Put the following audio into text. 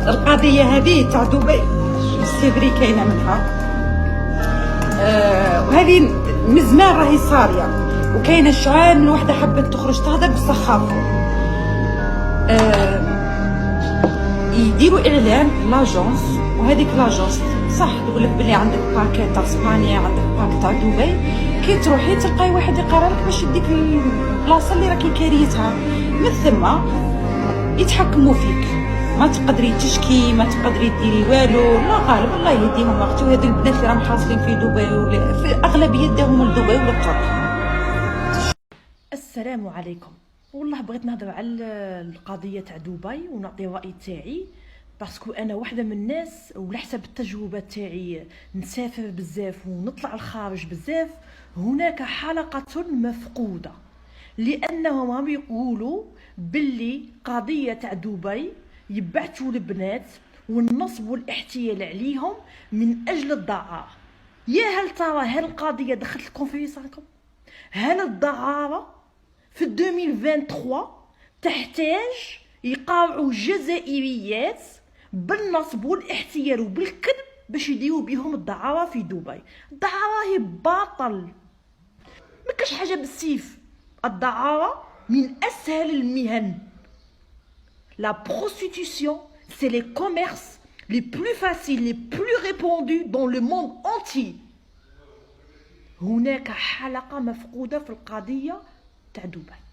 القضيه هذه تاع دبي السيبري كاينه منها، وهذه من زمان راهي صاريه، وكاينه شحال من وحده حبت تخرج تهضر بصح خافوا. يديروا اعلان لاجونس، وهذيك لاجونس صح تقول لك بلي عندك باك تاع اسبانيا، عندك باك تاع دبي، كي تروحي تلقاي واحد يقرا لك باش يديك البلاصه اللي راكي كاريتها، من ثم يتحكموا فيك، ما تقدري تشكي، ما تقدري ديري والو. لا غالب الله يهديهم اختي، وهذو البنات اللي راهم حاصلين في دبي ولا في اغلبيه داهم لدبي ولا الطرق. السلام عليكم. والله بغيت نهضر على القضيه تاع دبي ونعطي الراي تاعي، باسكو انا واحده من الناس وعلى حسب التجربه تاعي نسافر بزاف ونطلع الخارج بزاف. هناك حلقه مفقوده، لانهم راهم يقولوا باللي قضيه تاع دبي يبعثوا البنات والنصب والاحتيال عليهم من اجل الدعاره. يا هل ترى هالقضيه دخلت لكم في راسكم؟ هل الدعاره في 2023 تحتاج يقاوعوا جزائريات بالنصب والاحتيال وبالكذب باش يديروا بهم الدعاره في دبي؟ الدعاره هي باطل، ما كاش حاجه بالسيف. الدعاره من اسهل المهن. La prostitution, c'est les commerces les plus faciles, les plus répandus dans le monde entier. هناك حلقة مفقودة في القضية تاع دبي.